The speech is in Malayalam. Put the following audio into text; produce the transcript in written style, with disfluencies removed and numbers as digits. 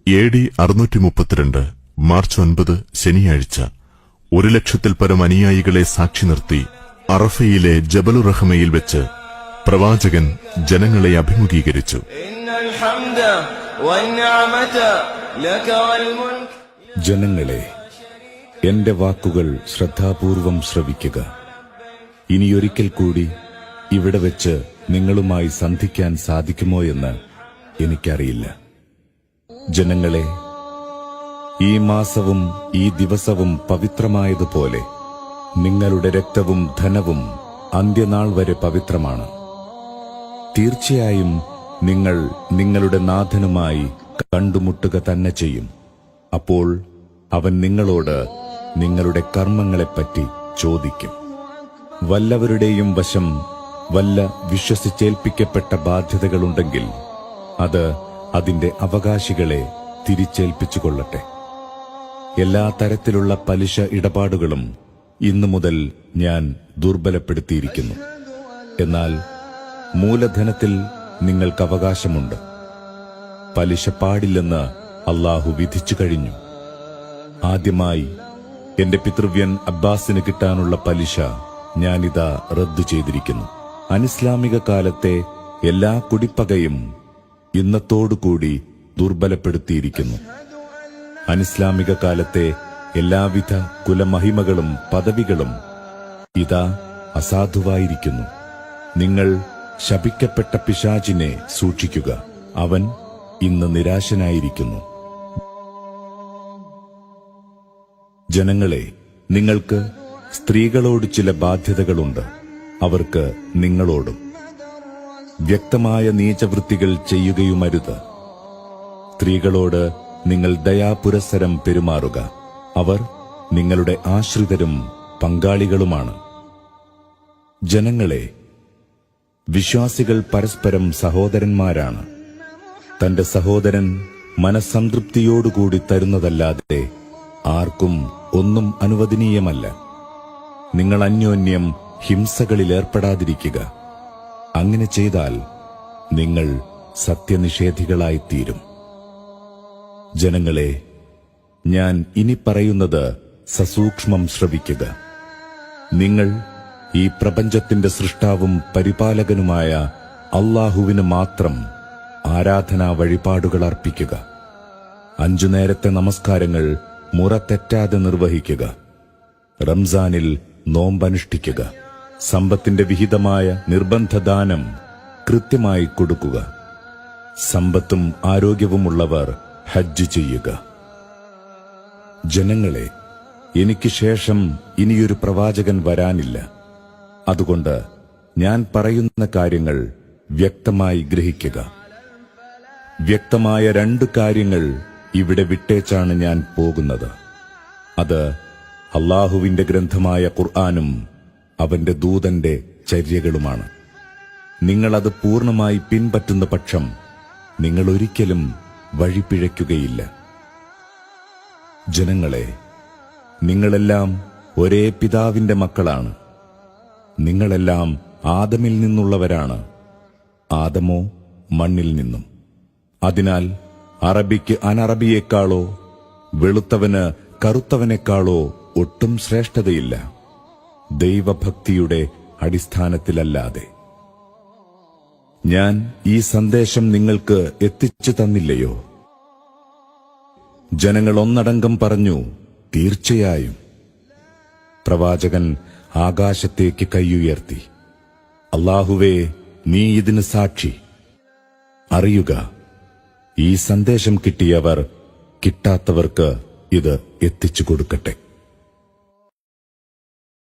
AD 632 മാർച്ച് 9 ശനിയാഴ്ച 1,00,000-ൽ പരം അനുയായികളെ സാക്ഷി നിർത്തി അറഫയിലെ ജബലുർ റഹ്മയിൽ വെച്ച് പ്രവാചകൻ ജനങ്ങളെ അഭിമുഖീകരിച്ചു. ജനങ്ങളെ, എന്റെ വാക്കുകൾ ശ്രദ്ധാപൂർവം ശ്രവിക്കുക. ഇനിയൊരിക്കൽ കൂടി ഇവിടെ വെച്ച് നിങ്ങളുമായി സന്ധിക്കാൻ സാധിക്കുമോ എന്ന് എനിക്കറിയില്ല. ജനങ്ങളെ, ഈ മാസവും ഈ ദിവസവും പവിത്രമായതുപോലെ നിങ്ങളുടെ രക്തവും ധനവും അന്ത്യനാൾ വരെ പവിത്രമാണ്. തീർച്ചയായും നിങ്ങൾ നിങ്ങളുടെ നാഥനുമായി കണ്ടുമുട്ടുക തന്നെ ചെയ്യും. അപ്പോൾ അവൻ നിങ്ങളോട് നിങ്ങളുടെ കർമ്മങ്ങളെപ്പറ്റി ചോദിക്കും. വല്ലവരുടെയും വശം വല്ല വിശ്വസിച്ചേൽപ്പിക്കപ്പെട്ട ബാധ്യതകളുണ്ടെങ്കിൽ അത് അതിന്റെ അവകാശികളെ തിരിച്ചേൽപ്പിച്ചുകൊള്ളട്ടെ. എല്ലാ തരത്തിലുള്ള പലിശ ഇടപാടുകളും ഇന്നു മുതൽ ഞാൻ ദുർബലപ്പെടുത്തിയിരിക്കുന്നു. എന്നാൽ മൂലധനത്തിൽ നിങ്ങൾക്ക് അവകാശമുണ്ട്. പലിശ പാടില്ലെന്ന് അല്ലാഹു വിധിച്ചു കഴിഞ്ഞു. ആദ്യമായി എന്റെ പിതൃവ്യൻ അബ്ബാസിന് കിട്ടാനുള്ള പലിശ ഞാനിതാ റദ്ദു ചെയ്തിരിക്കുന്നു. അനിസ്ലാമിക കാലത്തെ എല്ലാ കുടിപ്പകയും ഇന്നത്തോടുകൂടി ദുർബലപ്പെടുത്തിയിരിക്കുന്നു. അനിസ്ലാമിക കാലത്തെ എല്ലാവിധ കുലമഹിമകളും പദവികളും ഇതാ അസാധുവായിരിക്കുന്നു. നിങ്ങൾ ശപിക്കപ്പെട്ട പിശാചിനെ സൂക്ഷിക്കുക. അവൻ ഇന്ന് നിരാശനായിരിക്കുന്നു. ജനങ്ങളെ, നിങ്ങൾക്ക് സ്ത്രീകളോട് ചില ബാധ്യതകളുണ്ട്. അവർക്ക് നിങ്ങളോടും വ്യക്തമായ നീചവൃത്തികൾ ചെയ്യുകയുമരുത്. സ്ത്രീകളോട് നിങ്ങൾ ദയാപുരസ്സരം പെരുമാറുക. അവർ നിങ്ങളുടെ ആശ്രിതരും പങ്കാളികളുമാണ്. ജനങ്ങളെ, വിശ്വാസികൾ പരസ്പരം സഹോദരന്മാരാണ്. തന്റെ സഹോദരൻ മനസ്സംതൃപ്തിയോടുകൂടി തരുന്നതല്ലാതെ ആർക്കും ഒന്നും അനുവദനീയമല്ല. നിങ്ങൾ അന്യോന്യം ഹിംസകളിലേർപ്പെടാതിരിക്കുക. അങ്ങനെ ചെയ്താൽ നിങ്ങൾ സത്യനിഷേധികളായിത്തീരും. ജനങ്ങളെ, ഞാൻ ഇനി പറയുന്നത് സസൂക്ഷ്മം ശ്രവിക്കുക. നിങ്ങൾ ഈ പ്രപഞ്ചത്തിന്റെ സൃഷ്ടാവും പരിപാലകനുമായ അല്ലാഹുവിന് മാത്രം ആരാധനാ വഴിപാടുകൾ അർപ്പിക്കുക. 5 നേരത്തെ നമസ്കാരങ്ങൾ മുറ തെറ്റാതെ നിർവഹിക്കുക. റംസാനിൽ നോമ്പനുഷ്ഠിക്കുക. സമ്പത്തിന്റെ വിഹിതമായ നിർബന്ധദാനം കൃത്യമായി കൊടുക്കുക. സമ്പത്തും ആരോഗ്യവുമുള്ളവർ ഹജ്ജ് ചെയ്യുക. ജനങ്ങളെ, എനിക്ക് ശേഷം ഇനിയൊരു പ്രവാചകൻ വരാനില്ല. അതുകൊണ്ട് ഞാൻ പറയുന്ന കാര്യങ്ങൾ വ്യക്തമായി ഗ്രഹിക്കുക. വ്യക്തമായ 2 കാര്യങ്ങൾ ഇവിടെ വിട്ടേച്ചാണ് ഞാൻ പോകുന്നത്. അത് അല്ലാഹുവിന്റെ ഗ്രന്ഥമായ ഖുർആനും അവന്റെ ദൂതന്റെ ചര്യകളുമാണ്. നിങ്ങളത് പൂർണ്ണമായി പിൻപറ്റുന്ന പക്ഷം നിങ്ങൾ ഒരിക്കലും വഴിപിഴയ്ക്കുകയില്ല. ജനങ്ങളെ, നിങ്ങളെല്ലാം ഒരേ പിതാവിന്റെ മക്കളാണ്. നിങ്ങളെല്ലാം ആദമിൽ നിന്നുള്ളവരാണ്. ആദമോ മണ്ണിൽ നിന്നും. അതിനാൽ അറബിക്ക് അനറബിയേക്കാളോ വെളുത്തവന് കറുത്തവനേക്കാളോ ഒട്ടും ശ്രേഷ്ഠതയില്ല, ദൈവഭക്തിയുടെ അടിസ്ഥാനത്തിലല്ലാതെ. ഞാൻ ഈ സന്ദേശം നിങ്ങൾക്ക് എത്തിച്ചു തന്നില്ലയോ? ജനങ്ങൾ ഒന്നടങ്കം പറഞ്ഞു, തീർച്ചയായും. പ്രവാചകൻ ആകാശത്തേക്ക് കൈയുയർത്തി, അല്ലാഹുവേ, നീ ഇതിന് സാക്ഷി. അറിയുക, ഈ സന്ദേശം കിട്ടിയവർ കിട്ടാത്തവർക്ക് ഇത് എത്തിച്ചു കൊടുക്കട്ടെ.